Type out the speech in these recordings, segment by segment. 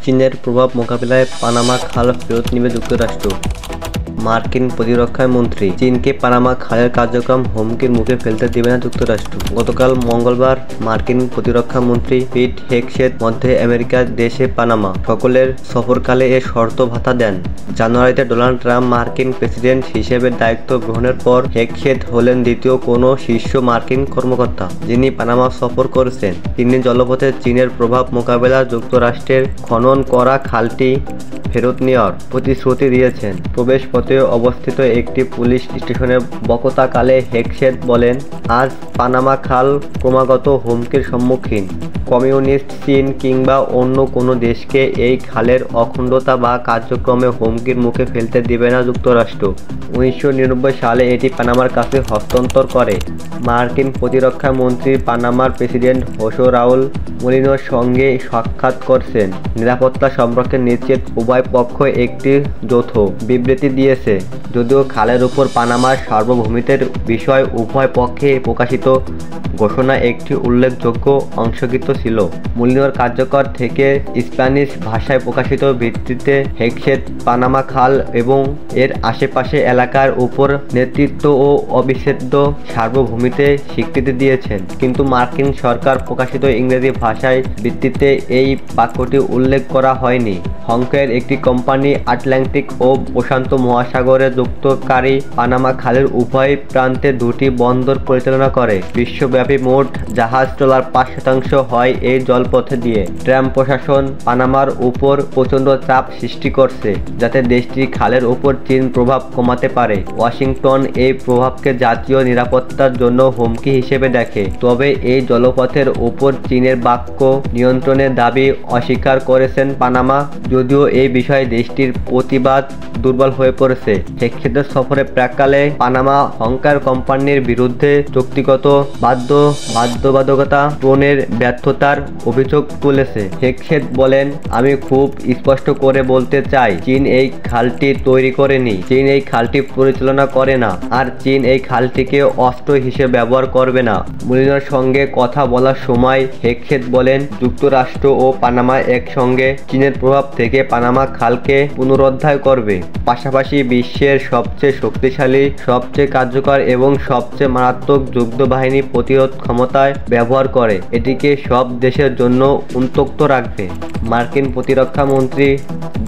চীনের প্রভাব মোকাবিলায় পানামা খাল ফেরত নেবে যুক্তরাষ্ট্র। মার্কিন প্রতিরক্ষা মন্ত্রী চীনকে পানামা খালের কার্যক্রম হুমকির মুখে ফেলতে দেবে না যুক্তরাষ্ট্র। গতকাল মঙ্গলবার মার্কিন প্রতিরক্ষা মন্ত্রী পিট হেগসেথ মধ্য আমেরিকার দেশে পানামা সকলের সফরকালে এ শর্ত ভাতা দেন। জানুয়ারিতে ডোনাল্ড ট্রাম্প মার্কিন প্রেসিডেন্ট হিসেবে দায়িত্ব গ্রহণের পর হেগসেথ হলেন দ্বিতীয় কোনো শীর্ষ মার্কিন কর্মকর্তা যিনি পানামা সফর করেছেন। তিনি জলপথে চীনের প্রভাব মোকাবেলায় যুক্তরাষ্ট্রের খনন করা খালটি ফেরত নেওয়ার প্রতিশ্রুতি দিয়েছেন। প্রবেশপথে অবস্থিত একটি পুলিশ স্টেশনে বক্তৃতাকালে হেগসেথ বলেন, আজ পানামা খাল ক্রমাগত হুমকির সম্মুখীন। কমিউনিস্ট চীন কিংবা অন্য কোনো দেশকে এই খালের অখণ্ডতা বা কার্যক্রমে হুমকির মুখে ফেলতে দেবে না যুক্তরাষ্ট্র। 1999 সালে এটি পানামার কাছে হস্তান্তর করে। মার্কিন প্রতিরক্ষা মন্ত্রী পানামার প্রেসিডেন্ট হোসে রাউল মলিনোর সঙ্গে সাক্ষাৎ করছেন। নিরাপত্তা সম্পর্কে নিশ্চিত উভয় পক্ষ একটি যৌথ বিবৃতি দিয়েছে। যদিও খালের উপর পানামার সার্বভৌমত্বের বিষয় উভয় পক্ষে প্রকাশিত ঘোষণা একটি উল্লেখযোগ্য অংশগীত ছিল। মলিনোর কার্যকর থেকে স্প্যানিশ ভাষায় প্রকাশিত বিবৃতিতে হেগসেথ পানামা খাল এবং এর আশেপাশে এলাকার উপর নেতৃত্ব ও অবিচ্ছেদ্য সার্বভৌমত্বে স্বীকৃতি দিয়েছেন। কিন্তু মার্কিন সরকার প্রকাশিত ইংরেজি ভাষায় বিবৃতিতে এই বাক্যটি উল্লেখ করা হয়নি। হংকংয়ের একটি কোম্পানি আটলান্টিক ও প্রশান্ত মহাসাগরে যুক্তকারী পানামা খালের উভয় প্রান্তে দুটি বন্দর পরিচালনা করে। বিশ্বব্যাপী মোট জাহাজ চলার 5% হয় এই জলপথে দিয়ে। ট্রাম্প প্রশাসন পানামার উপর প্রচণ্ড চাপ সৃষ্টি করছে যাতে দেশটি খালের উপর চীন প্রভাব কমাতে পারে। ওয়াশিংটন এই প্রভাবকে জাতীয় নিরাপত্তার জন্য হুমকি হিসেবে দেখে। তবে এই জলপথের উপর চীনের বাক্য নিয়ন্ত্রণের দাবি অস্বীকার করেছেন পানামা। যদিও এই বিষয়ে দেশটির প্রতিবাদ দুর্বল হয়ে পড়েছে। হেগসেথের সফরের প্রাক্কালে পানামা হংকং কোম্পানির বিরুদ্ধে চুক্তিগত বাধ্যবাধকতা পূরণের ব্যর্থতার অভিযোগ তুলেছে। হেগসেথ বলেন, আমি খুব স্পষ্ট করে বলতে চাই, চীন এই খালটি তৈরি করেনি, চীন এই খালটি পরিচালনা করে না, আর চীন এই খালটিকে অস্ত্র হিসেবে ব্যবহার করবে না। মলিনোর সঙ্গে কথা বলার সময় হেগসেথ বলেন, যুক্তরাষ্ট্র ও পানামা একসঙ্গে চীনের প্রভাব থেকে পানামা খালকে পুনরুদ্ধার করবে। পাশাপাশি বিশ্বের সবচেয়ে শক্তিশালী, সবচেয়ে কার্যকর এবং সবচেয়ে মারাত্মক যুদ্ধবাহিনী প্রতিরোধ ক্ষমতায় ব্যবহার করে এটিকে সব দেশের জন্য উন্মুক্ত রাখবে। মার্কিন প্রতিরক্ষা মন্ত্রী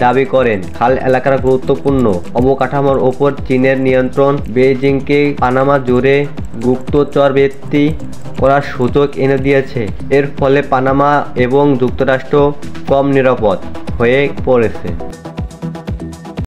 দাবি করেন, খাল এলাকার গুরুত্বপূর্ণ অবকাঠামোর ওপর চীনের নিয়ন্ত্রণ বেইজিংকে পানামা জুড়ে গুপ্তচরবৃত্তি করার সুযোগ এনে দিয়েছে। এর ফলে পানামা এবং যুক্তরাষ্ট্র কম নিরাপদ হয়ে পড়েছে।